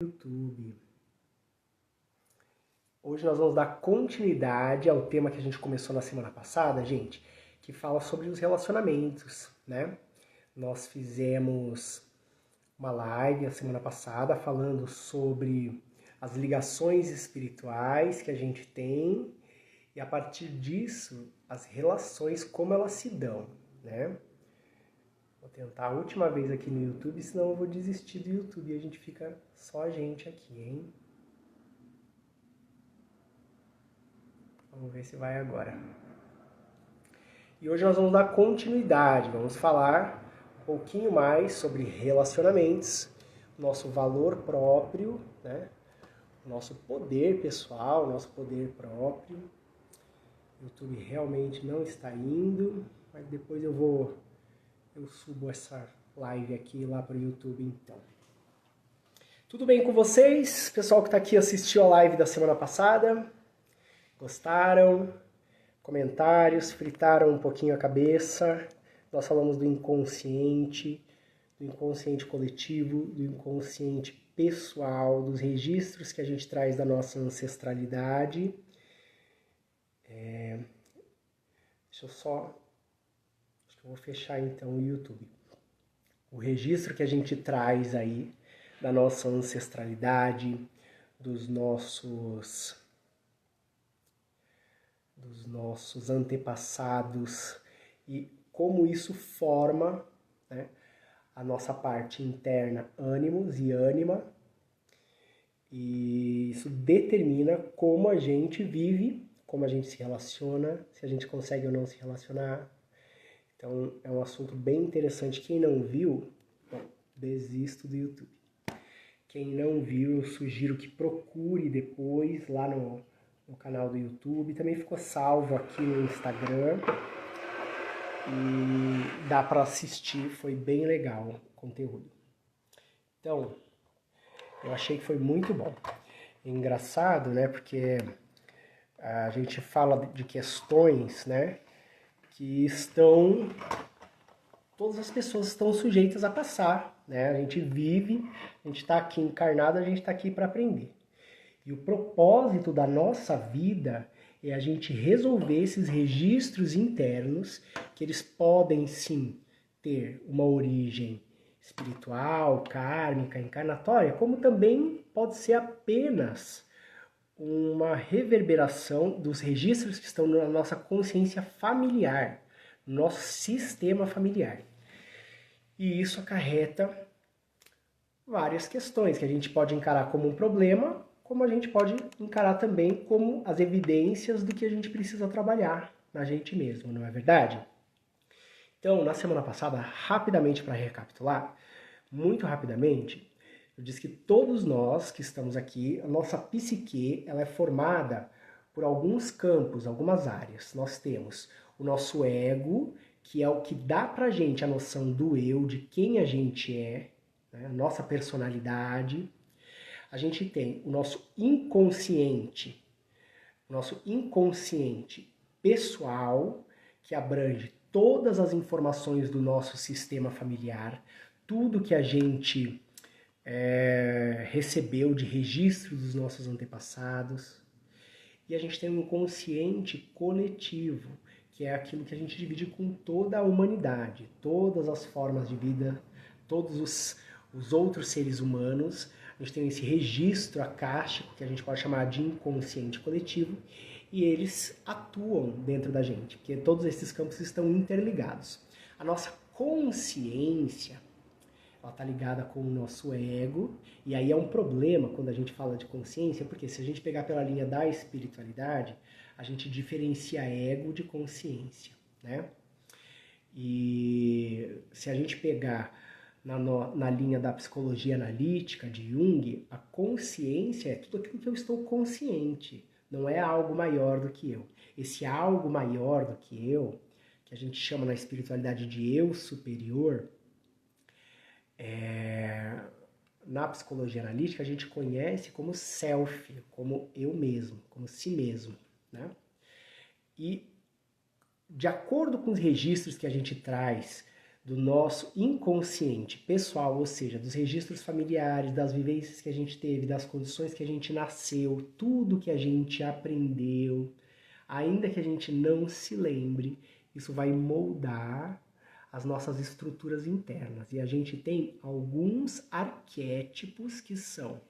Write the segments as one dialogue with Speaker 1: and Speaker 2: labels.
Speaker 1: YouTube. Hoje nós vamos dar continuidade ao tema que a gente começou na semana passada, gente, que fala sobre os relacionamentos, né? Nós fizemos uma live a semana passada falando sobre as ligações espirituais que a gente tem e a partir disso as relações como elas se dão, né? Vou tentar a última vez aqui no YouTube, senão eu vou desistir do YouTube e a gente fica só a gente aqui, hein? Vamos ver se vai agora. E hoje nós vamos dar continuidade, vamos falar um pouquinho mais sobre relacionamentos, nosso valor próprio, né? Nosso poder pessoal, nosso poder próprio. O YouTube realmente não está indo, mas depois eu subo essa live aqui lá para o YouTube então. Tudo bem com vocês? Pessoal que está aqui assistiu a live da semana passada? Gostaram? Comentários, fritaram um pouquinho a cabeça. Nós falamos do inconsciente coletivo, do inconsciente pessoal, dos registros que a gente traz da nossa ancestralidade. Deixa eu só... Acho que eu vou fechar então o YouTube. O registro que a gente traz aí da nossa ancestralidade, dos nossos antepassados e como isso forma, né, a nossa parte interna, ânimos e ânima, e isso determina como a gente vive, como a gente se relaciona, se a gente consegue ou não se relacionar. Então é um assunto bem interessante. Quem não viu, bom, desisto do YouTube. Quem não viu, eu sugiro que procure depois lá no canal do YouTube. Também ficou salvo aqui no Instagram. E dá para assistir, foi bem legal o conteúdo. Então, eu achei que foi muito bom. Engraçado, né? Porque a gente fala de questões, né? Que todas as pessoas estão sujeitas a passar, né? A gente vive, a gente está aqui encarnado, a gente está aqui para aprender. E o propósito da nossa vida é a gente resolver esses registros internos, que eles podem sim ter uma origem espiritual, kármica, encarnatória, como também pode ser apenas uma reverberação dos registros que estão na nossa consciência familiar, no nosso sistema familiar. E isso acarreta várias questões que a gente pode encarar como um problema, como a gente pode encarar também como as evidências do que a gente precisa trabalhar na gente mesmo, não é verdade? Então, na semana passada, rapidamente para recapitular, muito rapidamente, eu disse que todos nós que estamos aqui, a nossa psique, ela é formada por alguns campos, algumas áreas. Nós temos o nosso ego, que é o que dá pra gente a noção do eu, de quem a gente é, né? A nossa personalidade. A gente tem o nosso inconsciente pessoal, que abrange todas as informações do nosso sistema familiar, tudo que a gente recebeu de registro dos nossos antepassados. E a gente tem um inconsciente coletivo, que é aquilo que a gente divide com toda a humanidade, todas as formas de vida, todos os outros seres humanos. A gente tem esse registro acástico, que a gente pode chamar de inconsciente coletivo, e eles atuam dentro da gente, porque todos esses campos estão interligados. A nossa consciência, ela está ligada com o nosso ego, e aí é um problema quando a gente fala de consciência, porque se a gente pegar pela linha da espiritualidade, a gente diferencia ego de consciência, né? E se a gente pegar na linha da psicologia analítica de Jung, a consciência é tudo aquilo que eu estou consciente, não é algo maior do que eu. Esse algo maior do que eu, que a gente chama na espiritualidade de eu superior, na psicologia analítica a gente conhece como self, como eu mesmo, como si mesmo, né? E de acordo com os registros que a gente traz do nosso inconsciente pessoal, ou seja, dos registros familiares, das vivências que a gente teve, das condições que a gente nasceu, tudo que a gente aprendeu, ainda que a gente não se lembre, isso vai moldar as nossas estruturas internas. E a gente tem alguns arquétipos que são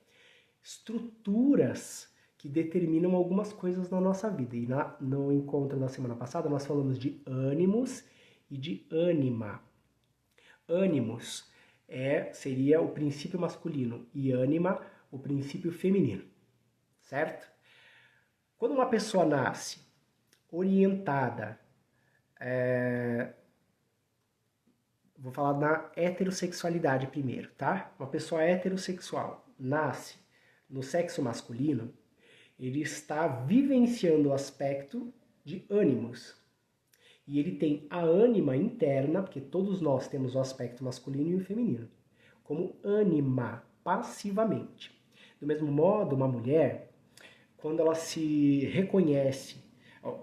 Speaker 1: estruturas que determinam algumas coisas na nossa vida. E no encontro da semana passada nós falamos de ânimos e de ânima. Ânimos seria o princípio masculino e ânima o princípio feminino, certo? Quando uma pessoa nasce orientada, vou falar na heterossexualidade primeiro, tá? Uma pessoa heterossexual nasce no sexo masculino, ele está vivenciando o aspecto de ânimos. E ele tem a ânima interna, porque todos nós temos o aspecto masculino e o feminino, como ânima, passivamente. Do mesmo modo, uma mulher, quando ela se reconhece,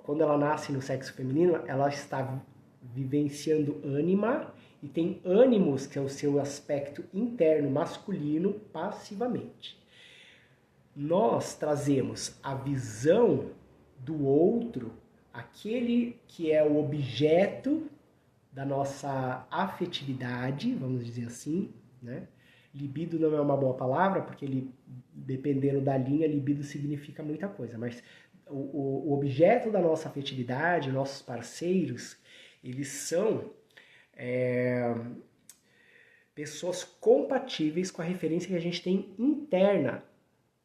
Speaker 1: quando ela nasce no sexo feminino, ela está vivenciando ânima e tem ânimos, que é o seu aspecto interno masculino, passivamente. Nós trazemos a visão do outro, aquele que é o objeto da nossa afetividade, vamos dizer assim, né? Libido não é uma boa palavra, porque dependendo da linha, libido significa muita coisa, mas o objeto da nossa afetividade, nossos parceiros, eles são pessoas compatíveis com a referência que a gente tem interna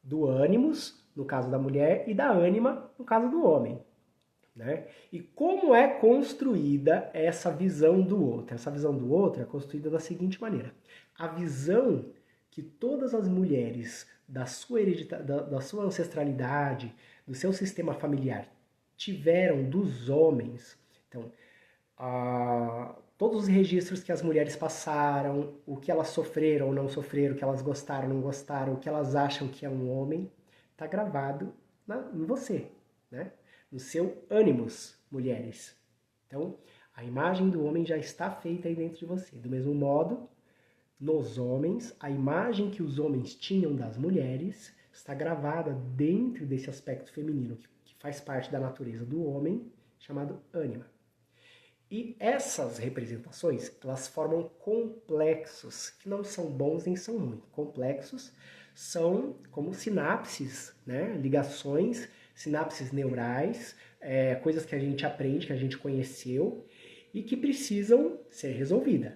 Speaker 1: do ânimos, no caso da mulher, e da ânima, no caso do homem. Né? E como é construída essa visão do outro? Essa visão do outro é construída da seguinte maneira. A visão que todas as mulheres da sua ancestralidade, do seu sistema familiar, tiveram dos homens, então, todos os registros que as mulheres passaram, o que elas sofreram ou não sofreram, o que elas gostaram ou não gostaram, o que elas acham que é um homem, está gravado em você, né? No seu ânimos, mulheres. Então, a imagem do homem já está feita aí dentro de você. Do mesmo modo, nos homens, a imagem que os homens tinham das mulheres está gravada dentro desse aspecto feminino, que faz parte da natureza do homem, chamado ânima. E essas representações, elas formam complexos, que não são bons nem são ruins. Complexos são como sinapses, né? Ligações, sinapses neurais, coisas que a gente aprende, que a gente conheceu e que precisam ser resolvidas.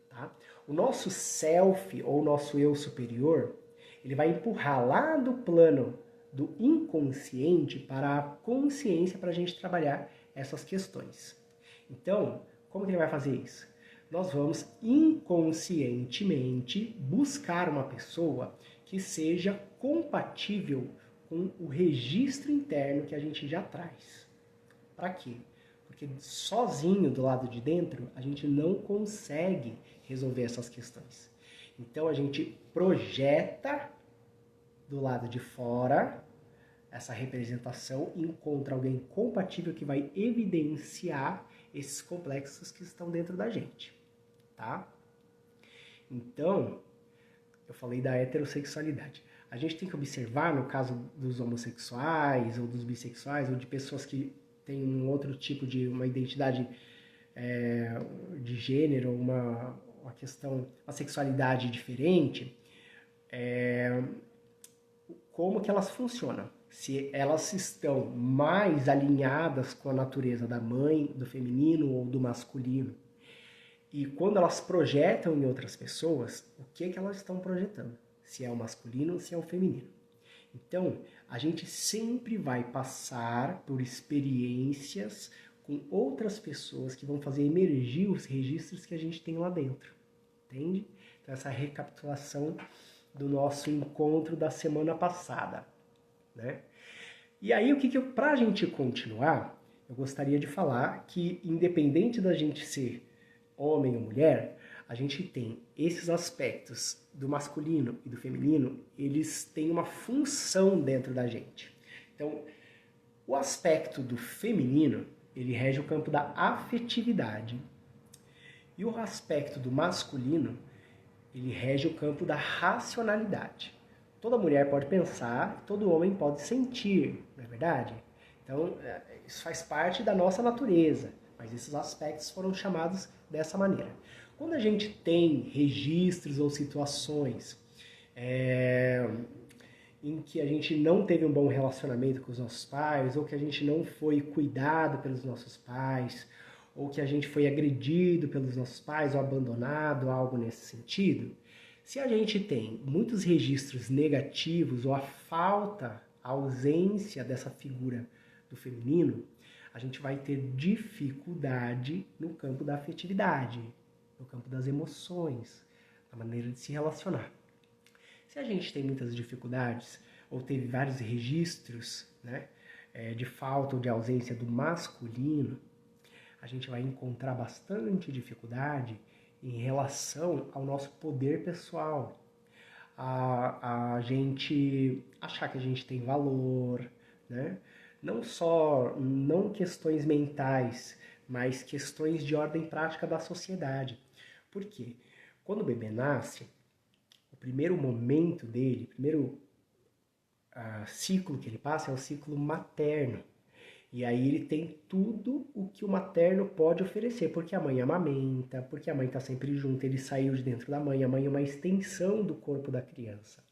Speaker 1: Tá? O nosso self, ou nosso eu superior, ele vai empurrar lá do plano do inconsciente para a consciência para a gente trabalhar essas questões. Então, como que ele vai fazer isso? Nós vamos inconscientemente buscar uma pessoa que seja compatível com o registro interno que a gente já traz. Para quê? Porque sozinho do lado de dentro a gente não consegue resolver essas questões. Então a gente projeta do lado de fora essa representação e encontra alguém compatível que vai evidenciar esses complexos que estão dentro da gente, tá? Então, eu falei da heterossexualidade. A gente tem que observar, no caso dos homossexuais, ou dos bissexuais, ou de pessoas que têm um outro tipo de uma identidade de gênero, uma sexualidade diferente, como que elas funcionam. Se elas estão mais alinhadas com a natureza da mãe, do feminino ou do masculino. E quando elas projetam em outras pessoas, o que elas estão projetando? Se é o masculino ou se é o feminino. Então, a gente sempre vai passar por experiências com outras pessoas que vão fazer emergir os registros que a gente tem lá dentro. Entende? Então, essa recapitulação do nosso encontro da semana passada. Né? E aí, para a gente continuar, eu gostaria de falar que, independente da gente ser homem ou mulher, a gente tem esses aspectos do masculino e do feminino, eles têm uma função dentro da gente. Então, o aspecto do feminino, ele rege o campo da afetividade. E o aspecto do masculino, ele rege o campo da racionalidade. Toda mulher pode pensar, todo homem pode sentir, não é verdade? Então, isso faz parte da nossa natureza, mas esses aspectos foram chamados dessa maneira. Quando a gente tem registros ou situações em que a gente não teve um bom relacionamento com os nossos pais, ou que a gente não foi cuidado pelos nossos pais, ou que a gente foi agredido pelos nossos pais ou abandonado, algo nesse sentido, se a gente tem muitos registros negativos ou a falta, a ausência dessa figura do feminino, a gente vai ter dificuldade no campo da afetividade, no campo das emoções, na maneira de se relacionar. Se a gente tem muitas dificuldades, ou teve vários registros, né, de falta ou de ausência do masculino, a gente vai encontrar bastante dificuldade em relação ao nosso poder pessoal. A gente achar que a gente tem valor, né? Não questões mentais, mas questões de ordem prática da sociedade. Por quê? Quando o bebê nasce, o primeiro momento dele, o primeiro ciclo que ele passa é o ciclo materno. E aí ele tem tudo o que o materno pode oferecer, porque a mãe amamenta, porque a mãe está sempre junto, ele saiu de dentro da mãe, a mãe é uma extensão do corpo da criança.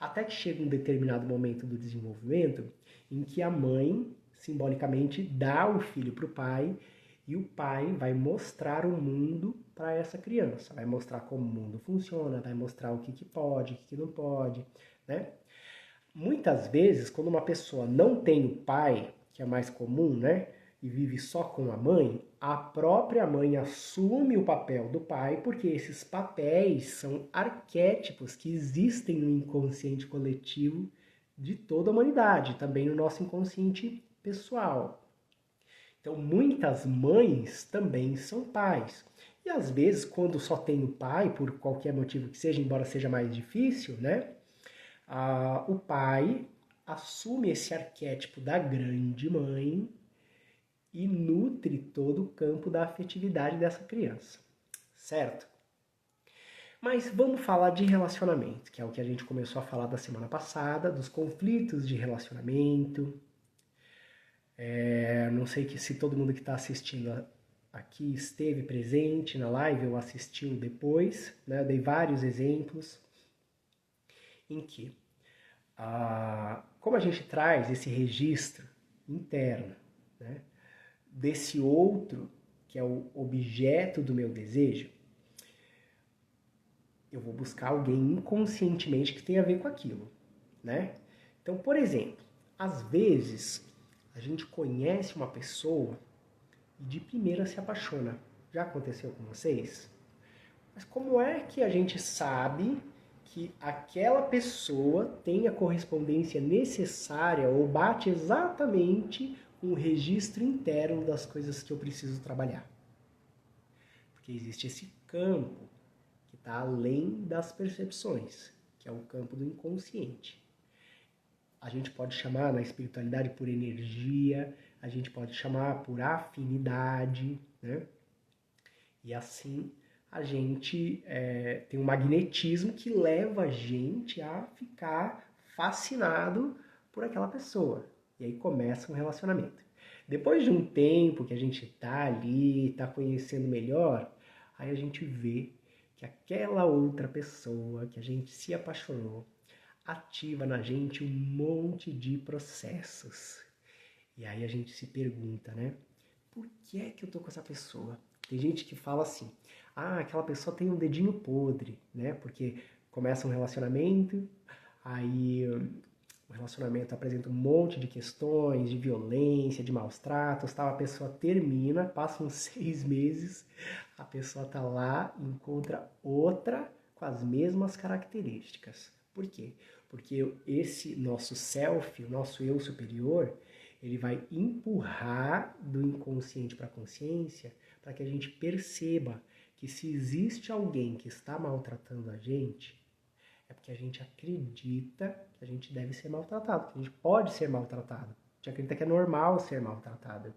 Speaker 1: Até que chega um determinado momento do desenvolvimento em que a mãe, simbolicamente, dá o filho para o pai e o pai vai mostrar o mundo para essa criança, vai mostrar como o mundo funciona, vai mostrar o que pode, o que não pode, né? Muitas vezes, quando uma pessoa não tem o pai, que é mais comum, né, e vive só com a mãe, a própria mãe assume o papel do pai, porque esses papéis são arquétipos que existem no inconsciente coletivo de toda a humanidade, também no nosso inconsciente pessoal. Então, muitas mães também são pais. E às vezes, quando só tem o pai, por qualquer motivo que seja, embora seja mais difícil, né, o pai assume esse arquétipo da grande mãe e nutre todo o campo da afetividade dessa criança, certo? Mas vamos falar de relacionamento, que é o que a gente começou a falar da semana passada, dos conflitos de relacionamento. Não sei se todo mundo que está assistindo aqui esteve presente na live ou assistiu depois, né? Eu dei vários exemplos em que como a gente traz esse registro interno, né, desse outro, que é o objeto do meu desejo, eu vou buscar alguém inconscientemente que tenha a ver com aquilo, né? Então, por exemplo, às vezes a gente conhece uma pessoa e de primeira se apaixona. Já aconteceu com vocês? Mas como é que a gente sabe que aquela pessoa tem a correspondência necessária ou bate exatamente com o registro interno das coisas que eu preciso trabalhar? Porque existe esse campo que está além das percepções, que é o campo do inconsciente. A gente pode chamar na espiritualidade por energia, a gente pode chamar por afinidade, né? E assim a gente tem um magnetismo que leva a gente a ficar fascinado por aquela pessoa. E aí começa um relacionamento. Depois de um tempo que a gente tá ali, tá conhecendo melhor, aí a gente vê que aquela outra pessoa que a gente se apaixonou ativa na gente um monte de processos. E aí a gente se pergunta, né? Por que é que eu tô com essa pessoa? Tem gente que fala assim, aquela pessoa tem um dedinho podre, né? Porque começa um relacionamento, aí o relacionamento apresenta um monte de questões, de violência, de maus tratos, tal. A pessoa termina, passa uns 6 meses, a pessoa tá lá, encontra outra com as mesmas características. Por quê? Porque esse nosso self, o nosso eu superior, ele vai empurrar do inconsciente para a consciência para que a gente perceba que se existe alguém que está maltratando a gente, é porque a gente acredita que a gente deve ser maltratado, que a gente pode ser maltratado. A gente acredita que é normal ser maltratado.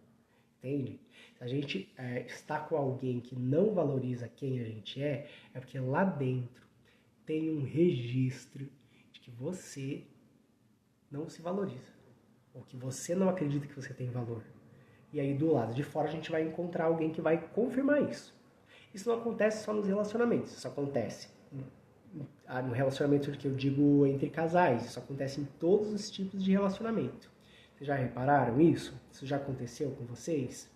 Speaker 1: entende? Se a gente está com alguém que não valoriza quem a gente é porque lá dentro tem um registro de que você não se valoriza, ou que você não acredita que você tem valor. E aí do lado de fora a gente vai encontrar alguém que vai confirmar isso. Isso não acontece só nos relacionamentos, isso acontece no relacionamento que eu digo entre casais, isso acontece em todos os tipos de relacionamento. Vocês já repararam isso? Isso já aconteceu com vocês?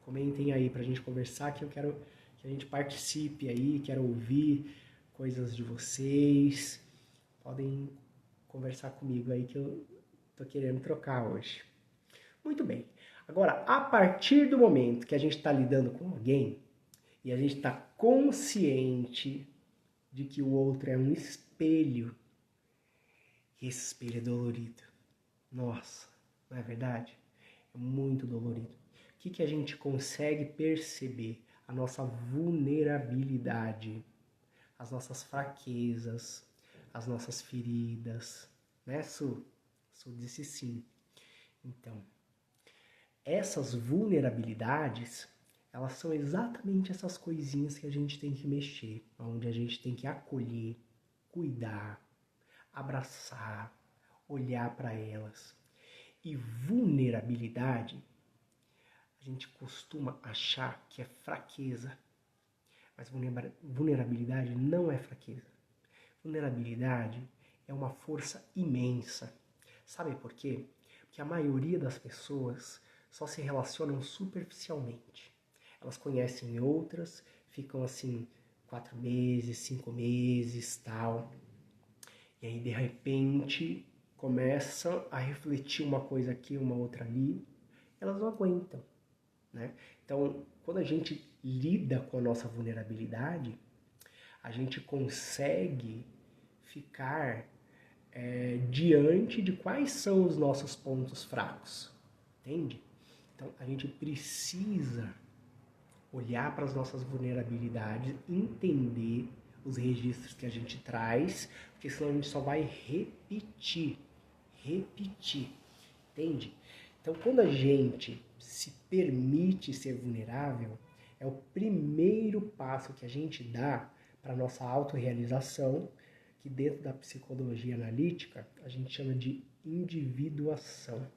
Speaker 1: Comentem aí pra gente conversar, que eu quero que a gente participe aí, quero ouvir coisas de vocês. Podem conversar comigo aí que eu tô querendo trocar hoje. Muito bem. Agora, a partir do momento que a gente está lidando com alguém e a gente está consciente de que o outro é um espelho, e esse espelho é dolorido. Nossa, não é verdade? É muito dolorido. O que a gente consegue perceber? A nossa vulnerabilidade, as nossas fraquezas, as nossas feridas, né, Su? Su disse sim. Então, essas vulnerabilidades, elas são exatamente essas coisinhas que a gente tem que mexer, onde a gente tem que acolher, cuidar, abraçar, olhar para elas. E vulnerabilidade, a gente costuma achar que é fraqueza, mas vulnerabilidade não é fraqueza. Vulnerabilidade é uma força imensa. Sabe por quê? Porque a maioria das pessoas só se relacionam superficialmente. Elas conhecem outras, ficam assim 4 meses, 5 meses, tal. E aí de repente começam a refletir uma coisa aqui, uma outra ali. Elas não aguentam, né? Então, quando a gente lida com a nossa vulnerabilidade, a gente consegue ficar diante de quais são os nossos pontos fracos, entende? Então, a gente precisa olhar para as nossas vulnerabilidades, entender os registros que a gente traz, porque senão a gente só vai repetir, entende? Então, quando a gente se permite ser vulnerável, é o primeiro passo que a gente dá para a nossa autorrealização, que dentro da psicologia analítica a gente chama de individuação.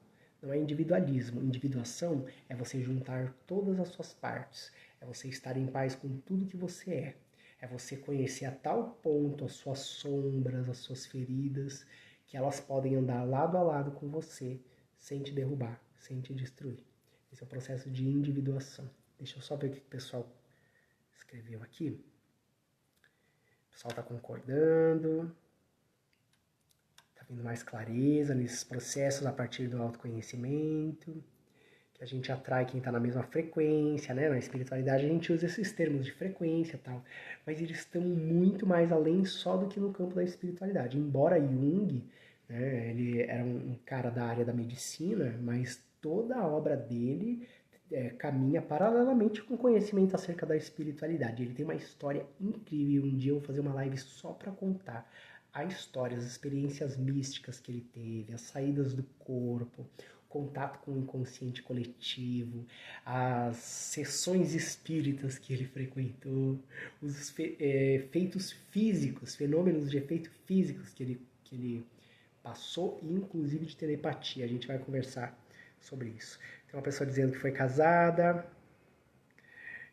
Speaker 1: Não é individualismo. Individuação é você juntar todas as suas partes, é você estar em paz com tudo que você é você conhecer a tal ponto as suas sombras, as suas feridas, que elas podem andar lado a lado com você, sem te derrubar, sem te destruir. Esse é o processo de individuação. Deixa eu só ver o que o pessoal escreveu aqui. O pessoal está concordando. Está vindo mais clareza nesses processos a partir do autoconhecimento. Que a gente atrai quem está na mesma frequência, né? Na espiritualidade a gente usa esses termos de frequência e tal. Mas eles estão muito mais além só do que no campo da espiritualidade. Embora Jung, né, ele era um cara da área da medicina, mas toda a obra dele caminha paralelamente com o conhecimento acerca da espiritualidade. Ele tem uma história incrível. Um dia eu vou fazer uma live só para contar a história, as experiências místicas que ele teve, as saídas do corpo, contato com o inconsciente coletivo, as sessões espíritas que ele frequentou, os efeitos físicos, fenômenos de efeitos físicos que ele passou, e inclusive de telepatia. A gente vai conversar sobre isso. Tem uma pessoa dizendo que foi casada,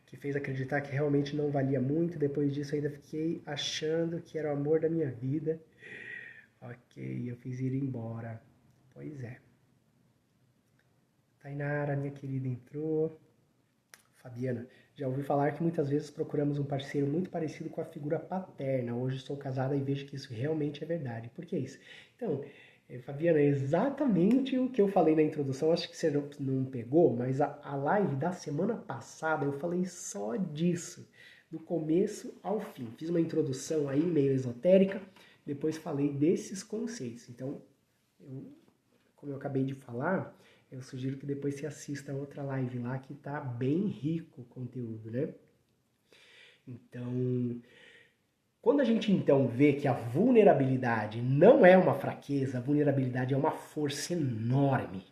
Speaker 1: que fez acreditar que realmente não valia muito. Depois disso ainda fiquei achando que era o amor da minha vida. Ok, eu fiz ir embora. Pois é. Tainara, minha querida, entrou. Fabiana, já ouvi falar que muitas vezes procuramos um parceiro muito parecido com a figura paterna. Hoje sou casada e vejo que isso realmente é verdade. Por que isso? Então, Fabiana, é exatamente o que eu falei na introdução. Acho que você não pegou, mas a live da semana passada eu falei só disso, do começo ao fim. Fiz uma introdução aí meio esotérica, depois falei desses conceitos. Então, como eu acabei de falar, eu sugiro que depois você assista a outra live lá, que tá bem rico o conteúdo, né? Então, quando a gente então vê que a vulnerabilidade não é uma fraqueza, a vulnerabilidade é uma força enorme.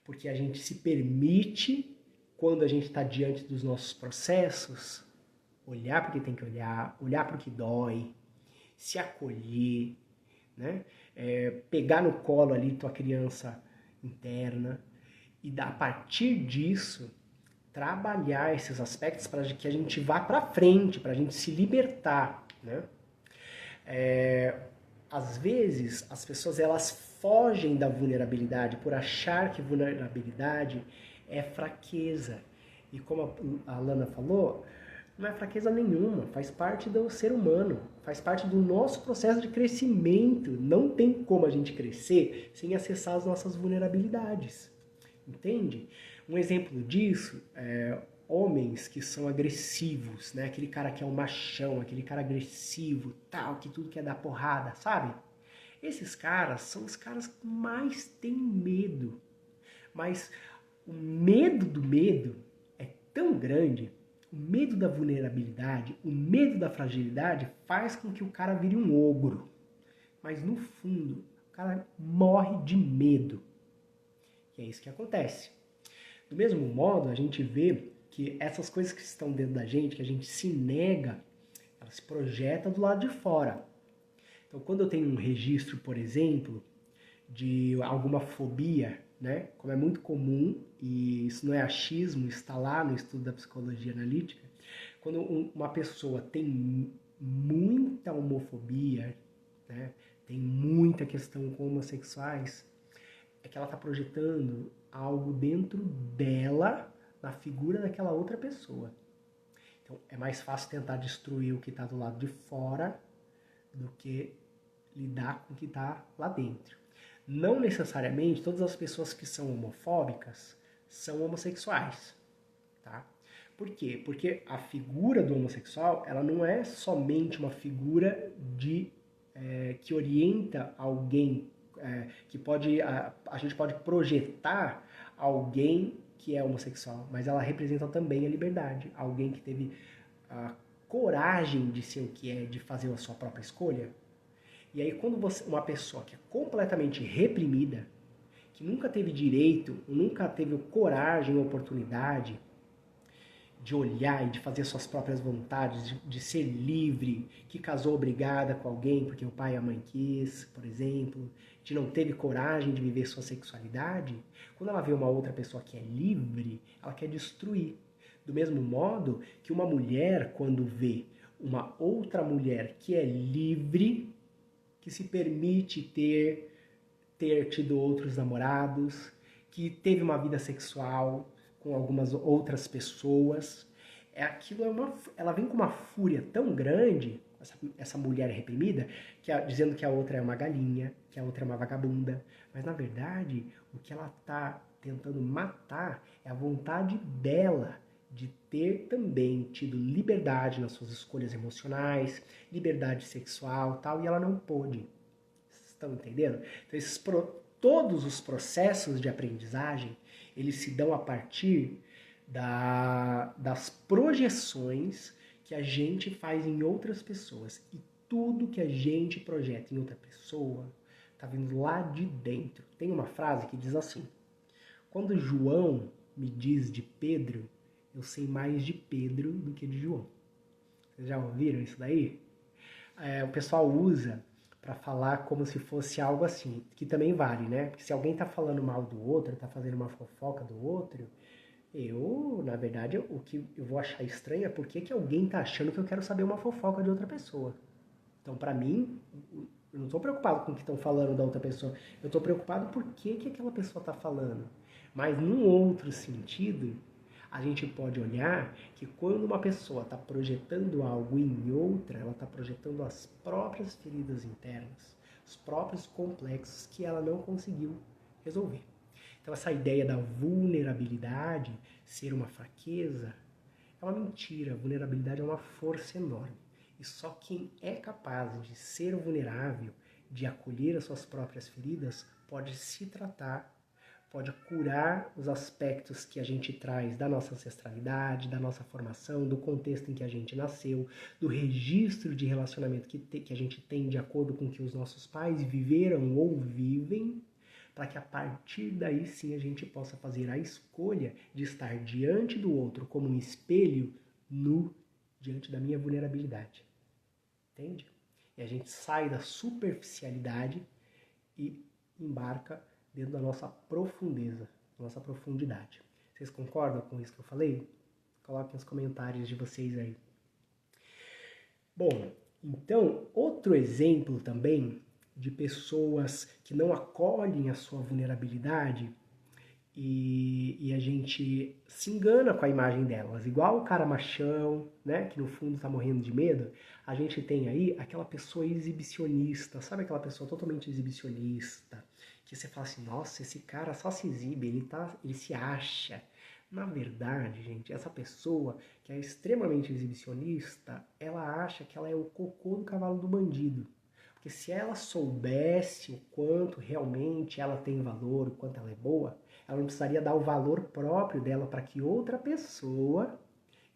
Speaker 1: porque a gente se permite, quando a gente está diante dos nossos processos, olhar para o que tem que olhar para o que dói, se acolher, né? Pegar no colo ali tua criança interna e a partir disso trabalhar esses aspectos para que a gente vá para frente, para a gente se libertar, né? Às vezes as pessoas elas fogem da vulnerabilidade por achar que vulnerabilidade é fraqueza. E como a Lana falou, não é fraqueza nenhuma, faz parte do ser humano, faz parte do nosso processo de crescimento. Não tem como a gente crescer sem acessar as nossas vulnerabilidades. Entende? Um exemplo disso é homens que são agressivos, né? Aquele cara que é um machão, aquele cara agressivo, tal, que tudo quer dar porrada, sabe? Esses caras são os caras que mais têm medo. Mas o medo do medo é tão grande, o medo da vulnerabilidade, o medo da fragilidade faz com que o cara vire um ogro. Mas no fundo, o cara morre de medo. E é isso que acontece. Do mesmo modo, a gente vê que essas coisas que estão dentro da gente, que a gente se nega, ela se projeta do lado de fora. Então, quando eu tenho um registro, por exemplo, de alguma fobia, né, como é muito comum, e isso não é achismo, está lá no estudo da psicologia analítica, quando uma pessoa tem muita homofobia, né, tem muita questão com homossexuais, é que ela está projetando algo dentro dela, na figura daquela outra pessoa. Então, é mais fácil tentar destruir o que está do lado de fora do que lidar com o que está lá dentro. Não necessariamente todas as pessoas que são homofóbicas são homossexuais, tá? Por quê? Porque a figura do homossexual, ela não é somente uma figura que orienta alguém, que pode, a gente pode projetar alguém que é homossexual, mas ela representa também a liberdade, alguém que teve a coragem de ser o que é, de fazer a sua própria escolha. E aí quando uma pessoa que é completamente reprimida, que nunca teve direito, nunca teve coragem ou oportunidade de olhar e de fazer suas próprias vontades, de ser livre, que casou obrigada com alguém porque o pai e a mãe quis, por exemplo, de não teve coragem de viver sua sexualidade, quando ela vê uma outra pessoa que é livre, ela quer destruir. Do mesmo modo que uma mulher, quando vê uma outra mulher que é livre, que se permite ter tido outros namorados, que teve uma vida sexual com algumas outras pessoas, ela vem com uma fúria tão grande, essa mulher reprimida, dizendo que a outra é uma galinha, que a outra é uma vagabunda, mas na verdade o que ela está tentando matar é a vontade dela de ter também tido liberdade nas suas escolhas emocionais, liberdade sexual, tal, e ela não pôde. Estão entendendo? Então, todos os processos de aprendizagem, eles se dão a partir das projeções que a gente faz em outras pessoas. E tudo que a gente projeta em outra pessoa está vindo lá de dentro. Tem uma frase que diz assim: quando João me diz de Pedro, eu sei mais de Pedro do que de João. Vocês já ouviram isso daí? O pessoal usa para falar como se fosse algo assim, que também vale, né? Porque se alguém tá falando mal do outro, tá fazendo uma fofoca do outro, na verdade, o que eu vou achar estranho é porque que alguém tá achando que eu quero saber uma fofoca de outra pessoa. Então, para mim, eu não tô preocupado com o que estão falando da outra pessoa, eu tô preocupado por que aquela pessoa tá falando. Mas num outro sentido, a gente pode olhar que quando uma pessoa está projetando algo em outra, ela está projetando as próprias feridas internas, os próprios complexos que ela não conseguiu resolver. Então essa ideia da vulnerabilidade ser uma fraqueza é uma mentira. A vulnerabilidade é uma força enorme. E só quem é capaz de ser vulnerável, de acolher as suas próprias feridas, pode se tratar, pode curar os aspectos que a gente traz da nossa ancestralidade, da nossa formação, do contexto em que a gente nasceu, do registro de relacionamento que a gente tem de acordo com o que os nossos pais viveram ou vivem, para que a partir daí sim a gente possa fazer a escolha de estar diante do outro como um espelho nu diante da minha vulnerabilidade. Entende? E a gente sai da superficialidade e embarca dentro da nossa profundeza, nossa profundidade. Vocês concordam com isso que eu falei? Coloquem os comentários de vocês aí. Bom, então, outro exemplo também de pessoas que não acolhem a sua vulnerabilidade e a gente se engana com a imagem delas. Igual o cara machão, né, que no fundo tá morrendo de medo, a gente tem aí aquela pessoa exibicionista, sabe aquela pessoa totalmente exibicionista, que você fala assim, nossa, esse cara só se exibe, ele se acha. Na verdade, gente, essa pessoa que é extremamente exibicionista, ela acha que ela é o cocô do cavalo do bandido. Porque se ela soubesse o quanto realmente ela tem valor, o quanto ela é boa, ela não precisaria dar o valor próprio dela para que outra pessoa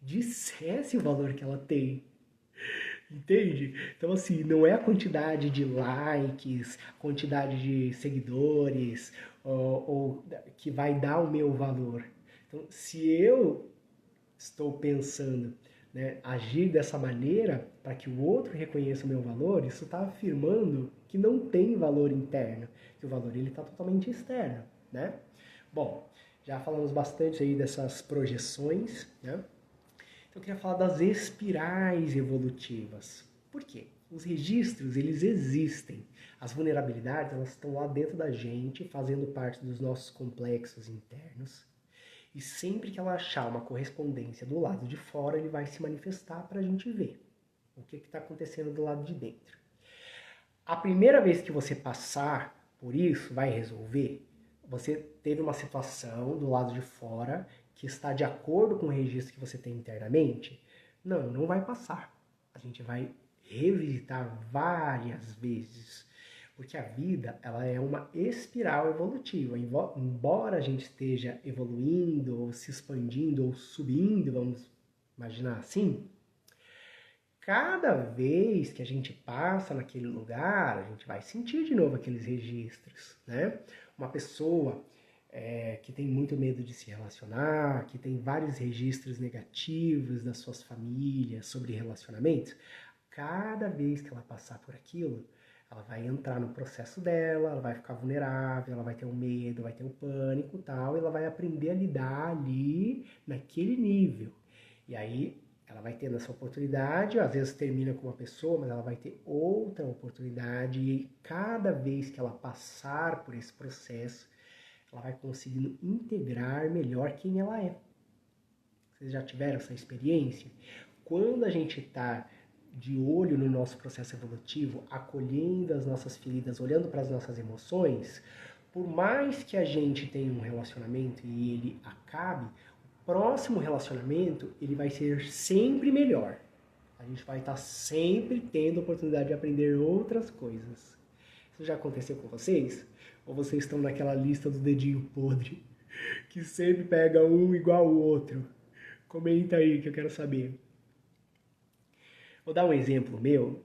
Speaker 1: dissesse o valor que ela tem. Entende? Então, assim, não é a quantidade de likes, quantidade de seguidores, ou que vai dar o meu valor. Então, se eu estou pensando, né, agir dessa maneira para que o outro reconheça o meu valor, isso está afirmando que não tem valor interno, que o valor ele está totalmente externo, né? Bom, já falamos bastante aí dessas projeções, né? Então eu queria falar das espirais evolutivas. Por quê? Os registros, eles existem. As vulnerabilidades, elas estão lá dentro da gente, fazendo parte dos nossos complexos internos. E sempre que ela achar uma correspondência do lado de fora, ele vai se manifestar para a gente ver o que está acontecendo do lado de dentro. A primeira vez que você passar por isso, vai resolver. Você teve uma situação do lado de fora que está de acordo com o registro que você tem internamente? Não, não vai passar. A gente vai revisitar várias vezes. Porque a vida, ela é uma espiral evolutiva. Embora a gente esteja evoluindo, ou se expandindo, ou subindo, vamos imaginar assim, cada vez que a gente passa naquele lugar, a gente vai sentir de novo aqueles registros, né? Uma pessoa que tem muito medo de se relacionar, que tem vários registros negativos das suas famílias sobre relacionamentos, cada vez que ela passar por aquilo, ela vai entrar no processo dela, ela vai ficar vulnerável, ela vai ter um medo, vai ter um pânico e tal, e ela vai aprender a lidar ali naquele nível. E aí ela vai tendo essa oportunidade, às vezes termina com uma pessoa, mas ela vai ter outra oportunidade e cada vez que ela passar por esse processo, ela vai conseguindo integrar melhor quem ela é. Vocês já tiveram essa experiência? Quando a gente está de olho no nosso processo evolutivo, acolhendo as nossas feridas, olhando para as nossas emoções, por mais que a gente tenha um relacionamento e ele acabe, o próximo relacionamento ele vai ser sempre melhor. A gente vai estar sempre tendo a oportunidade de aprender outras coisas. Isso já aconteceu com vocês? Ou vocês estão naquela lista do dedinho podre, que sempre pega um igual o outro? Comenta aí que eu quero saber. Vou dar um exemplo meu,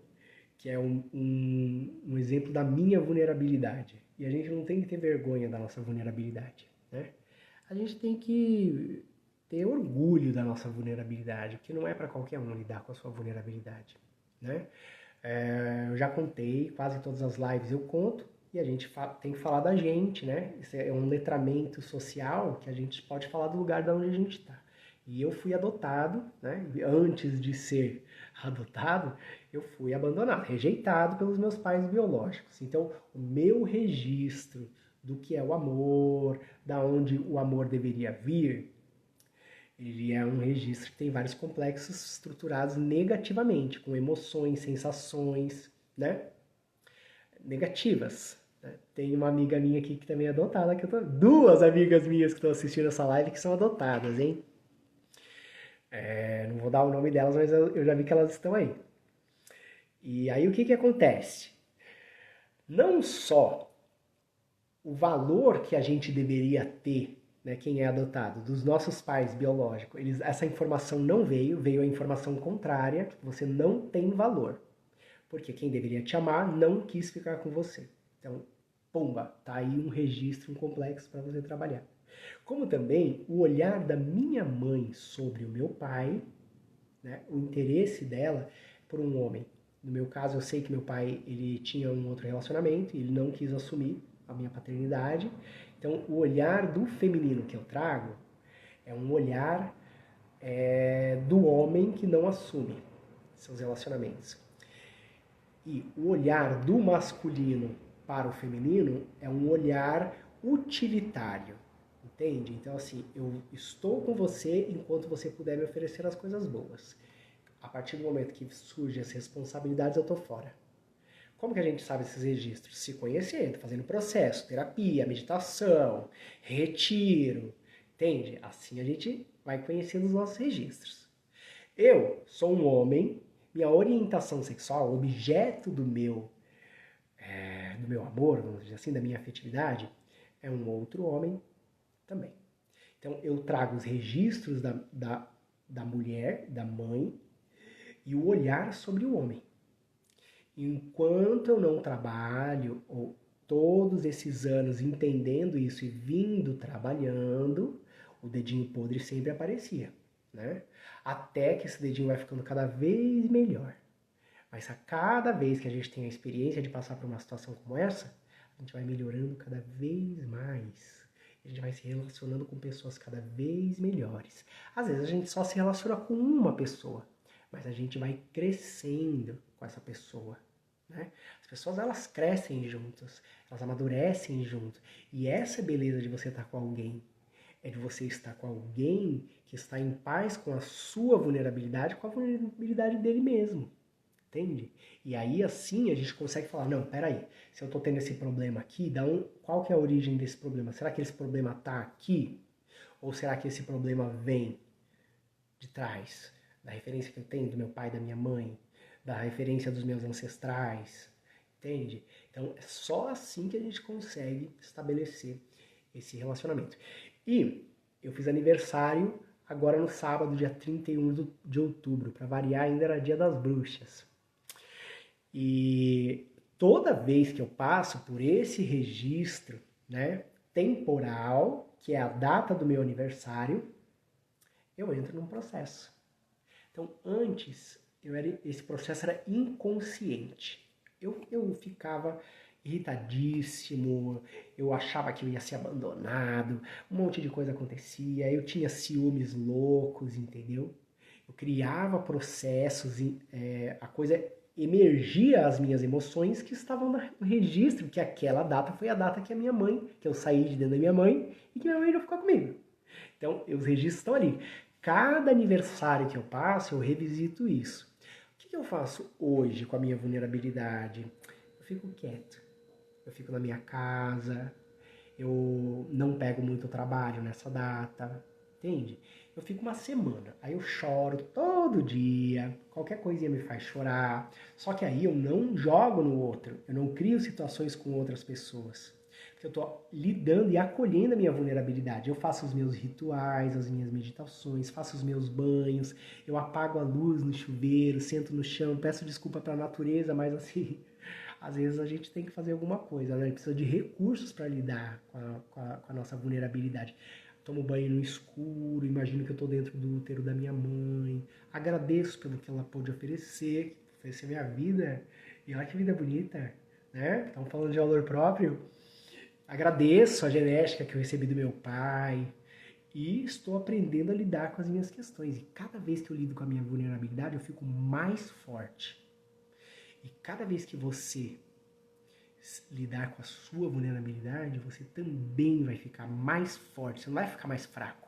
Speaker 1: que é um exemplo da minha vulnerabilidade. E a gente não tem que ter vergonha da nossa vulnerabilidade, né? A gente tem que ter orgulho da nossa vulnerabilidade, porque não é para qualquer um lidar com a sua vulnerabilidade, né? Eu já contei, quase todas as lives eu conto, e a gente tem que falar da gente, né? Isso é um letramento social que a gente pode falar do lugar de onde a gente está. E eu fui adotado, né? Antes de ser adotado, eu fui abandonado, rejeitado pelos meus pais biológicos. Então, o meu registro do que é o amor, da onde o amor deveria vir, ele é um registro que tem vários complexos estruturados negativamente, com emoções, sensações, né? Negativas. Né? Tem uma amiga minha aqui que também é adotada, duas amigas minhas que estão assistindo essa live que são adotadas, hein? Não vou dar o nome delas, mas eu já vi que elas estão aí. E aí o que acontece? Não só o valor que a gente deveria ter, né, quem é adotado, dos nossos pais biológicos, essa informação não veio a informação contrária, que você não tem valor. Porque quem deveria te amar não quis ficar com você. Então, Pumba, tá aí um registro, um complexo para você trabalhar. Como também o olhar da minha mãe sobre o meu pai, né, o interesse dela por um homem. No meu caso, eu sei que meu pai ele tinha um outro relacionamento e ele não quis assumir a minha paternidade. Então, o olhar do feminino que eu trago é um olhar do homem que não assume seus relacionamentos. E o olhar do masculino para o feminino é um olhar utilitário, entende? Então, assim, eu estou com você enquanto você puder me oferecer as coisas boas. A partir do momento que surgem as responsabilidades, eu tô fora. Como que a gente sabe esses registros? Se conhecendo, fazendo processo, terapia, meditação, retiro, entende? Assim a gente vai conhecendo os nossos registros. Eu sou um homem, minha orientação sexual, objeto do meu amor, vamos dizer assim, da minha afetividade, é um outro homem também. Então eu trago os registros da mulher, da mãe, e o olhar sobre o homem. Enquanto eu não trabalho, ou todos esses anos entendendo isso e vindo trabalhando, o dedinho podre sempre aparecia, né? Até que esse dedinho vai ficando cada vez melhor. Mas a cada vez que a gente tem a experiência de passar por uma situação como essa, a gente vai melhorando cada vez mais. A gente vai se relacionando com pessoas cada vez melhores. Às vezes a gente só se relaciona com uma pessoa, mas a gente vai crescendo com essa pessoa. Né? As pessoas elas crescem juntas, elas amadurecem juntas. E essa beleza de você estar com alguém é de você estar com alguém que está em paz com a sua vulnerabilidade, com a vulnerabilidade dele mesmo. Entende? E aí assim a gente consegue falar, não, peraí, se eu estou tendo esse problema aqui, qual que é a origem desse problema? Será que esse problema está aqui? Ou será que esse problema vem de trás? Da referência que eu tenho do meu pai, da minha mãe, da referência dos meus ancestrais, entende? Então é só assim que a gente consegue estabelecer esse relacionamento. E eu fiz aniversário agora no sábado, dia 31 de outubro, para variar ainda era dia das bruxas. E toda vez que eu passo por esse registro, né, temporal, que é a data do meu aniversário, eu entro num processo. Então, antes, esse processo era inconsciente. Eu ficava irritadíssimo, eu achava que eu ia ser abandonado, um monte de coisa acontecia, eu tinha ciúmes loucos, entendeu? Eu criava processos, a coisa emergia as minhas emoções que estavam no registro, que aquela data foi a data que a minha mãe, que eu saí de dentro da minha mãe e que minha mãe não ficou comigo. Então, os registros estão ali. Cada aniversário que eu passo, eu revisito isso. O que eu faço hoje com a minha vulnerabilidade? Eu fico quieto. Eu fico na minha casa. Eu não pego muito trabalho nessa data. Entende? Eu fico uma semana. Aí eu choro todo dia. Qualquer coisinha me faz chorar. Só que aí eu não jogo no outro. Eu não crio situações com outras pessoas. Porque eu estou lidando e acolhendo a minha vulnerabilidade. Eu faço os meus rituais, as minhas meditações, faço os meus banhos, eu apago a luz no chuveiro, sento no chão, peço desculpa para a natureza, mas assim, às vezes a gente tem que fazer alguma coisa, né? A gente precisa de recursos para lidar com a nossa vulnerabilidade. Tomo banho no escuro, imagino que eu estou dentro do útero da minha mãe, agradeço pelo que ela pôde oferecer minha vida, e olha que vida bonita, né? Estamos falando de valor próprio. Agradeço a genética que eu recebi do meu pai e estou aprendendo a lidar com as minhas questões. E cada vez que eu lido com a minha vulnerabilidade, eu fico mais forte. E cada vez que você lidar com a sua vulnerabilidade, você também vai ficar mais forte. Você não vai ficar mais fraco.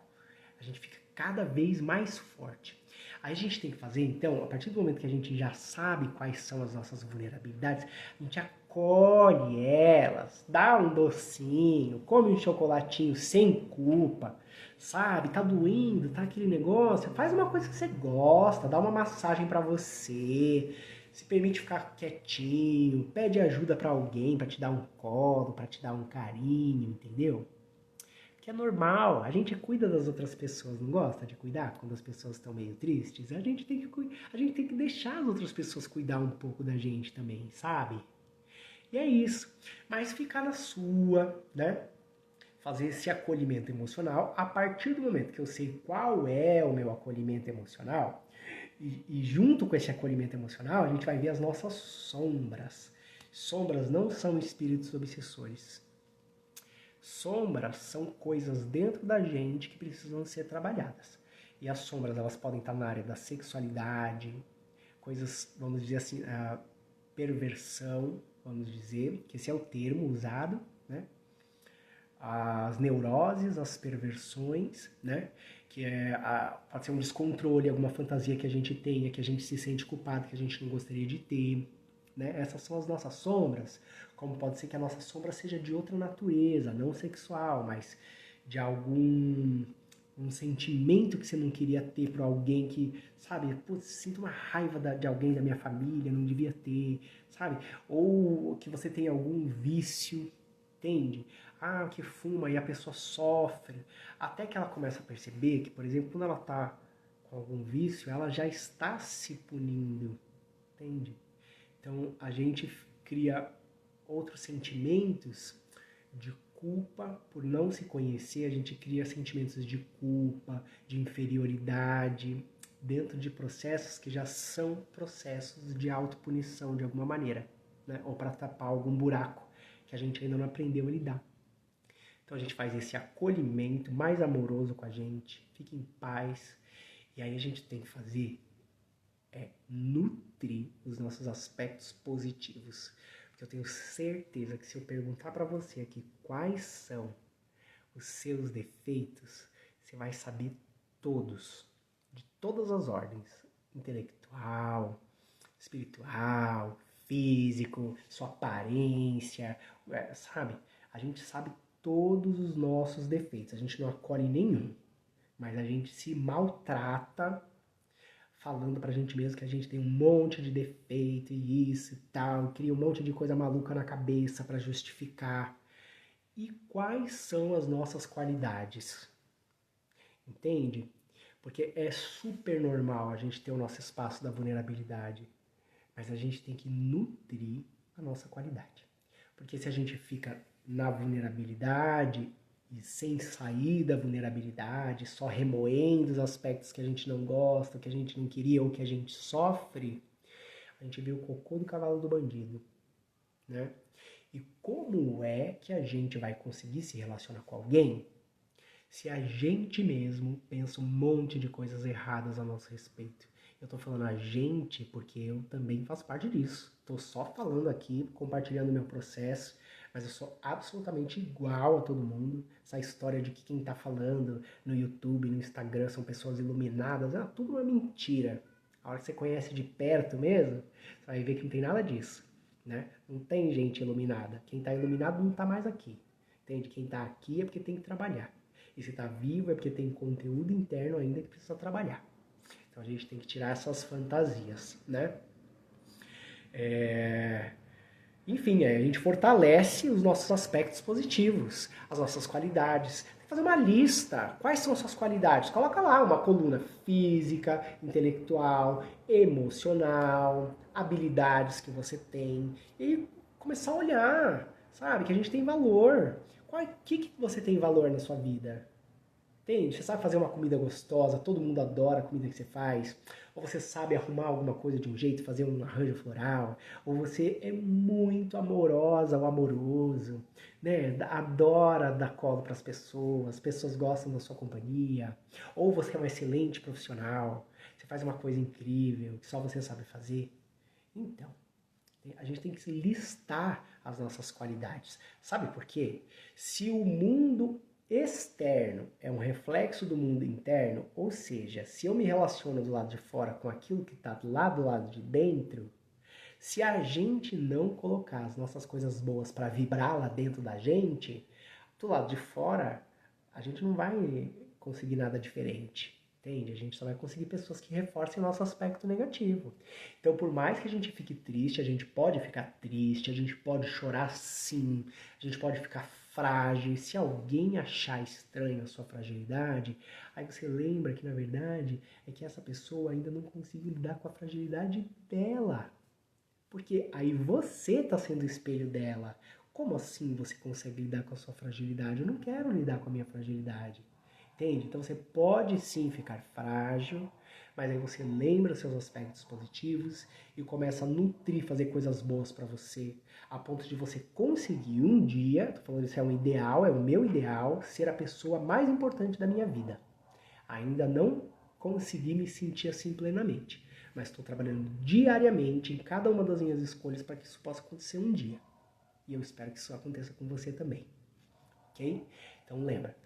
Speaker 1: A gente fica cada vez mais forte. Aí a gente tem que fazer, então, a partir do momento que a gente já sabe quais são as nossas vulnerabilidades, a gente acolhe elas, dá um docinho, come um chocolatinho sem culpa, sabe? Tá doendo, tá aquele negócio, faz uma coisa que você gosta, dá uma massagem pra você, se permite ficar quietinho, pede ajuda pra alguém pra te dar um colo, pra te dar um carinho, entendeu? Que é normal, a gente cuida das outras pessoas, não gosta de cuidar quando as pessoas estão meio tristes? A gente tem que deixar as outras pessoas cuidar um pouco da gente também, sabe? E é isso. Mas ficar na sua, né? Fazer esse acolhimento emocional. A partir do momento que eu sei qual é o meu acolhimento emocional, e junto com esse acolhimento emocional, a gente vai ver as nossas sombras. Sombras não são espíritos obsessores. Sombras são coisas dentro da gente que precisam ser trabalhadas. E as sombras, elas podem estar na área da sexualidade, coisas, vamos dizer assim, a perversão, vamos dizer, que esse é o termo usado, né? As neuroses, as perversões, né? Que pode ser um descontrole, alguma fantasia que a gente tenha, que a gente se sente culpado, que a gente não gostaria de ter, né? Essas são as nossas sombras, como pode ser que a nossa sombra seja de outra natureza, não sexual, mas de algum um sentimento que você não queria ter por alguém que, sabe, putz, sinto uma raiva de alguém da minha família, não devia ter, sabe? Ou que você tem algum vício, entende? Ah, que fuma e a pessoa sofre, até que ela começa a perceber que, por exemplo, quando ela tá com algum vício, ela já está se punindo, entende? Então a gente cria outros sentimentos de culpa por não se conhecer, a gente cria sentimentos de culpa, de inferioridade, dentro de processos que já são processos de autopunição de alguma maneira, né? Ou para tapar algum buraco que a gente ainda não aprendeu a lidar. Então a gente faz esse acolhimento mais amoroso com a gente, fica em paz, e aí a gente tem que fazer nutrir os nossos aspectos positivos. Porque eu tenho certeza que se eu perguntar para você aqui quais são os seus defeitos, você vai saber todos, de todas as ordens, intelectual, espiritual, físico, sua aparência, sabe? A gente sabe todos os nossos defeitos, a gente não acolhe nenhum, mas a gente se maltrata falando pra gente mesmo que a gente tem um monte de defeito e isso e tal, cria um monte de coisa maluca na cabeça para justificar. E quais são as nossas qualidades? Entende? Porque é super normal a gente ter o nosso espaço da vulnerabilidade, mas a gente tem que nutrir a nossa qualidade. Porque se a gente fica na vulnerabilidade e sem sair da vulnerabilidade, só remoendo os aspectos que a gente não gosta, que a gente não queria ou que a gente sofre, a gente vê o cocô do cavalo do bandido, né? E como é que a gente vai conseguir se relacionar com alguém se a gente mesmo pensa um monte de coisas erradas a nosso respeito? Eu tô falando a gente porque eu também faço parte disso. Tô só falando aqui, compartilhando meu processo, mas eu sou absolutamente igual a todo mundo. Essa história de que quem tá falando no YouTube, no Instagram são pessoas iluminadas, é tudo uma mentira. A hora que você conhece de perto mesmo, você vai ver que não tem nada disso, né? Não tem gente iluminada. Quem tá iluminado não tá mais aqui. Entende? Quem tá aqui é porque tem que trabalhar. E se tá vivo é porque tem conteúdo interno ainda que precisa trabalhar. Então a gente tem que tirar essas fantasias, né? Enfim, a gente fortalece os nossos aspectos positivos, as nossas qualidades. Tem que fazer uma lista. Quais são as suas qualidades? Coloca lá uma coluna física, intelectual, emocional, habilidades que você tem. E começar a olhar, sabe? Que a gente tem valor. O que você tem valor na sua vida? Entende? Você sabe fazer uma comida gostosa, todo mundo adora a comida que você faz. Ou você sabe arrumar alguma coisa de um jeito, fazer um arranjo floral. Ou você é muito amorosa ou amoroso, né? Adora dar colo para as pessoas gostam da sua companhia. Ou você é um excelente profissional, você faz uma coisa incrível que só você sabe fazer. Então, a gente tem que se listar as nossas qualidades. Sabe por quê? Se o mundo externo é um reflexo do mundo interno, ou seja, se eu me relaciono do lado de fora com aquilo que está lá do lado de dentro, se a gente não colocar as nossas coisas boas para vibrar lá dentro da gente, do lado de fora, a gente não vai conseguir nada diferente. Entende? A gente só vai conseguir pessoas que reforcem o nosso aspecto negativo. Então, por mais que a gente fique triste, a gente pode ficar triste, a gente pode chorar sim, a gente pode ficar frágil. Se alguém achar estranho a sua fragilidade, aí você lembra que, na verdade, é que essa pessoa ainda não conseguiu lidar com a fragilidade dela. Porque aí você está sendo o espelho dela. Como assim você consegue lidar com a sua fragilidade? Eu não quero lidar com a minha fragilidade. Entende? Então você pode sim ficar frágil, mas aí você lembra seus aspectos positivos e começa a nutrir, fazer coisas boas para você, a ponto de você conseguir um dia, tô falando isso é um ideal, é o meu ideal, ser a pessoa mais importante da minha vida. Ainda não consegui me sentir assim plenamente, mas estou trabalhando diariamente em cada uma das minhas escolhas para que isso possa acontecer um dia. E eu espero que isso aconteça com você também, ok? Então lembra,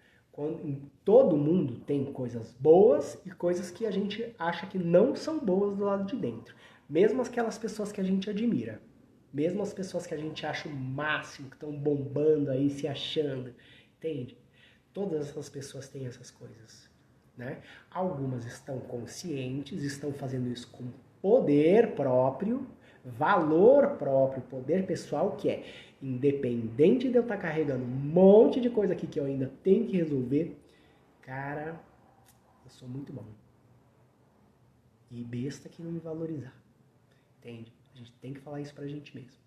Speaker 1: em todo mundo tem coisas boas e coisas que a gente acha que não são boas do lado de dentro. Mesmo aquelas pessoas que a gente admira. Mesmo as pessoas que a gente acha o máximo, que estão bombando aí, se achando. Entende? Todas essas pessoas têm essas coisas. Né? Algumas estão conscientes, estão fazendo isso com poder próprio, valor próprio, poder pessoal, que é independente de eu estar carregando um monte de coisa aqui que eu ainda tenho que resolver, cara, eu sou muito bom. E besta que não me valorizar. Entende? A gente tem que falar isso pra gente mesmo.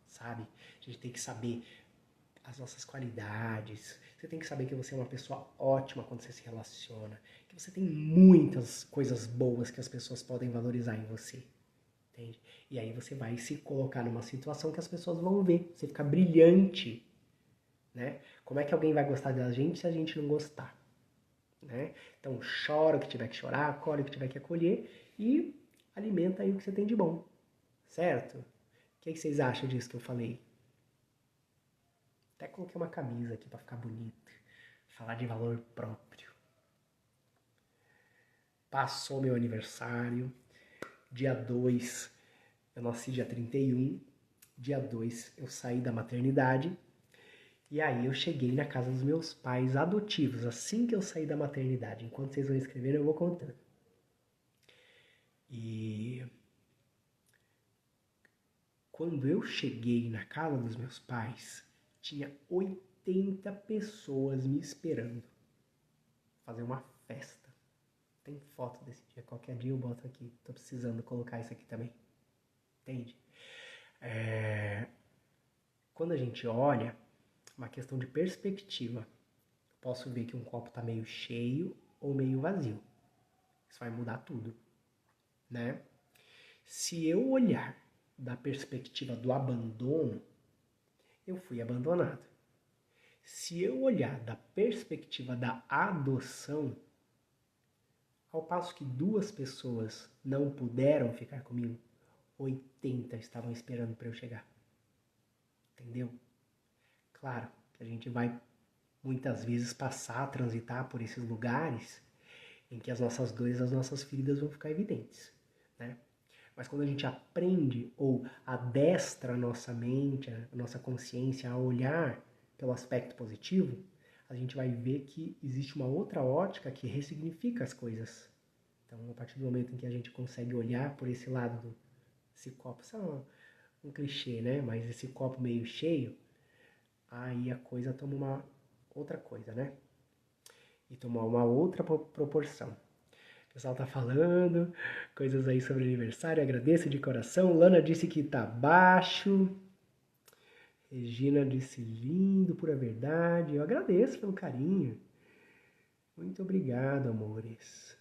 Speaker 1: Sabe? A gente tem que saber as nossas qualidades. Você tem que saber que você é uma pessoa ótima quando você se relaciona. Que você tem muitas coisas boas que as pessoas podem valorizar em você. Entende? E aí você vai se colocar numa situação que as pessoas vão ver. Você fica brilhante. Né? Como é que alguém vai gostar da gente se a gente não gostar? Né? Então chora o que tiver que chorar, acolhe o que tiver que acolher e alimenta aí o que você tem de bom. Certo? O que vocês acham disso que eu falei? Até coloquei uma camisa aqui para ficar bonita. Falar de valor próprio. Passou meu aniversário. Dia 2, eu nasci dia 31. Dia 2 eu saí da maternidade. E aí eu cheguei na casa dos meus pais adotivos, assim que eu saí da maternidade. Enquanto vocês vão escrevendo, eu vou contando. E quando eu cheguei na casa dos meus pais, tinha 80 pessoas me esperando. Fazer uma festa. Tem foto desse dia, qualquer dia eu boto aqui. Tô precisando colocar isso aqui também. Entende? Quando a gente olha, uma questão de perspectiva. Posso ver que um copo está meio cheio ou meio vazio. Isso vai mudar tudo, né? Se eu olhar da perspectiva do abandono, eu fui abandonado. Se eu olhar da perspectiva da adoção, ao passo que 2 pessoas não puderam ficar comigo, 80 estavam esperando para eu chegar. Entendeu? Claro que a gente vai muitas vezes passar, transitar por esses lugares em que as nossas dores, as nossas feridas vão ficar evidentes, né? Mas quando a gente aprende ou adestra a nossa mente, a nossa consciência a olhar pelo aspecto positivo, a gente vai ver que existe uma outra ótica que ressignifica as coisas. Então, a partir do momento em que a gente consegue olhar por esse lado desse copo, isso é um clichê, né? Mas esse copo meio cheio, aí a coisa toma uma outra coisa, né? E tomar uma outra proporção. O pessoal tá falando coisas aí sobre aniversário, agradeço de coração. Lana disse que tá baixo. Regina disse lindo, pura verdade. Eu agradeço pelo carinho. Muito obrigado, amores.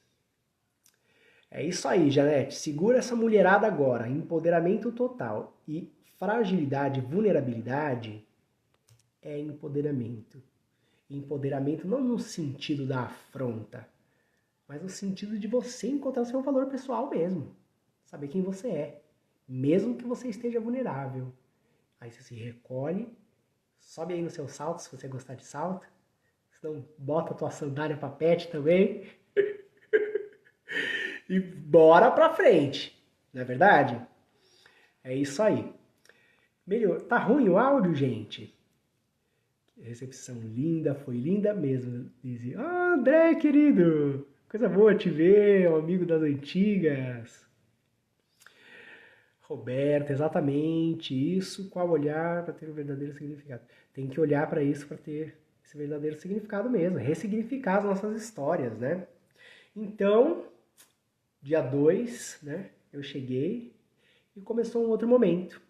Speaker 1: É isso aí, Janete. Segura essa mulherada agora. Empoderamento total. E fragilidade, vulnerabilidade é empoderamento. Empoderamento não no sentido da afronta, mas no sentido de você encontrar o seu valor pessoal mesmo. Saber quem você é. Mesmo que você esteja vulnerável. Aí você se recolhe, sobe aí no seu salto, se você gostar de salto. Se não, bota a tua sandália pra pet também. E bora pra frente. Não é verdade? É isso aí. Melhor. Tá ruim o áudio, gente? Recepção linda, foi linda mesmo. Dizia, André, querido, coisa boa te ver, um amigo das antigas. Roberto, exatamente isso. Qual olhar para ter o verdadeiro significado? Tem que olhar para isso para ter esse verdadeiro significado mesmo, ressignificar as nossas histórias, né? Então, dia 2, né, eu cheguei e começou um outro momento,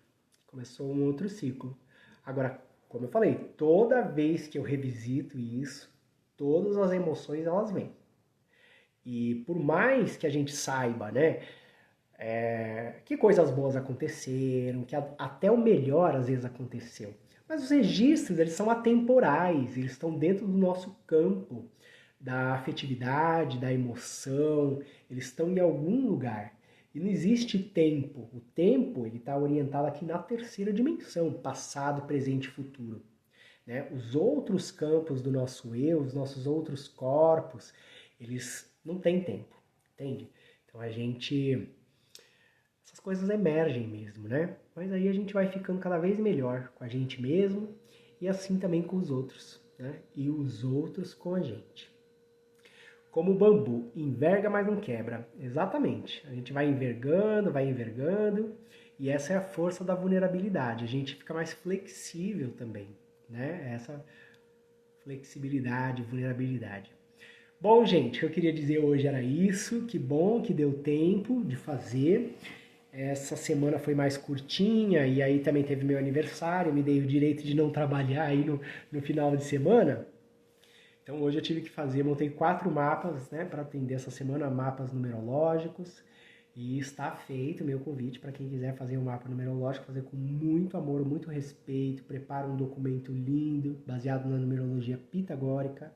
Speaker 1: começou um outro ciclo. Agora, como eu falei, toda vez que eu revisito isso, todas as emoções elas vêm. E por mais que a gente saiba, né, que coisas boas aconteceram, que até o melhor às vezes aconteceu. Mas os registros, eles são atemporais, eles estão dentro do nosso campo da afetividade, da emoção, eles estão em algum lugar. E não existe tempo. O tempo, ele está orientado aqui na terceira dimensão, passado, presente e futuro. Né? Os outros campos do nosso eu, os nossos outros corpos, eles não têm tempo, entende? Então a gente essas coisas emergem mesmo, né? Mas aí a gente vai ficando cada vez melhor com a gente mesmo e assim também com os outros, né? E os outros com a gente. Como o bambu, enverga, mas não quebra. Exatamente. A gente vai envergando, e essa é a força da vulnerabilidade. A gente fica mais flexível também, né? Essa flexibilidade, vulnerabilidade. Bom, gente, o que eu queria dizer hoje era isso. Que bom que deu tempo de fazer. Essa semana foi mais curtinha e aí também teve meu aniversário, me dei o direito de não trabalhar aí no final de semana. Então hoje eu tive que fazer, montei 4 mapas, né, para atender essa semana, mapas numerológicos. E está feito o meu convite para quem quiser fazer um mapa numerológico, fazer com muito amor, muito respeito, prepara um documento lindo, baseado na numerologia pitagórica.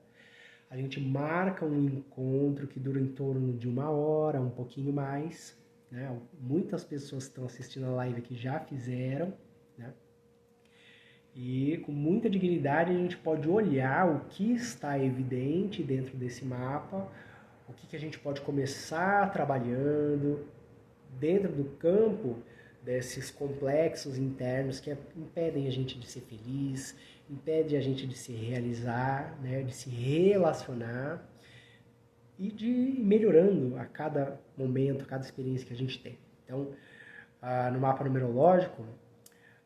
Speaker 1: A gente marca um encontro que dura em torno de 1 hora, um pouquinho mais. Né? Muitas pessoas que estão assistindo a live aqui já fizeram. Né? E com muita dignidade a gente pode olhar o que está evidente dentro desse mapa, o que a gente pode começar trabalhando dentro do campo desses complexos internos que impedem a gente de ser feliz, impedem a gente de se realizar, né, de se relacionar e de ir melhorando a cada momento, a cada experiência que a gente tem. Então, no mapa numerológico,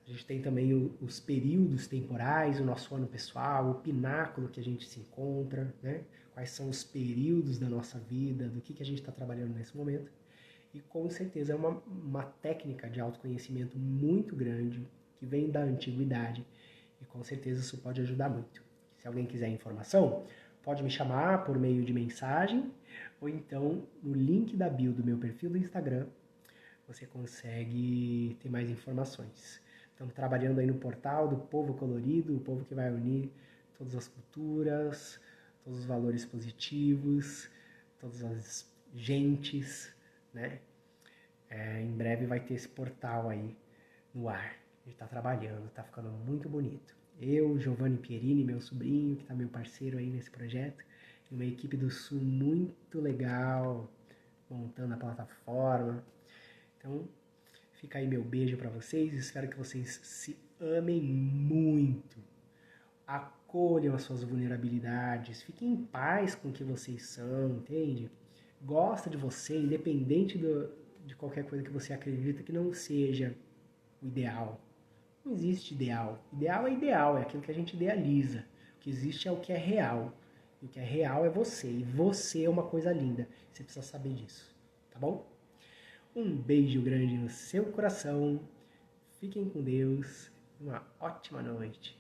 Speaker 1: a gente tem também os períodos temporais, o nosso ano pessoal, o pináculo que a gente se encontra, né? Quais são os períodos da nossa vida, do que a gente está trabalhando nesse momento. E com certeza é uma técnica de autoconhecimento muito grande, que vem da antiguidade, e com certeza isso pode ajudar muito. Se alguém quiser informação, pode me chamar por meio de mensagem, ou então no link da bio do meu perfil do Instagram, você consegue ter mais informações. Estamos trabalhando aí no portal do Povo Colorido, o povo que vai unir todas as culturas, todos os valores positivos, todas as gentes, né? Em breve vai ter esse portal aí no ar. A gente está trabalhando, está ficando muito bonito. Eu, Giovanni Pierini, meu sobrinho, que está meu parceiro aí nesse projeto, e uma equipe do Sul muito legal, montando a plataforma. Então, fica aí meu beijo para vocês. Espero que vocês se amem muito. Acolham as suas vulnerabilidades. Fiquem em paz com o que vocês são, entende? Gosta de você, independente de qualquer coisa que você acredita que não seja o ideal. Não existe ideal. Ideal, é aquilo que a gente idealiza. O que existe é o que é real. E o que é real é você. E você é uma coisa linda. Você precisa saber disso. Tá bom? Um beijo grande no seu coração. Fiquem com Deus. Uma ótima noite.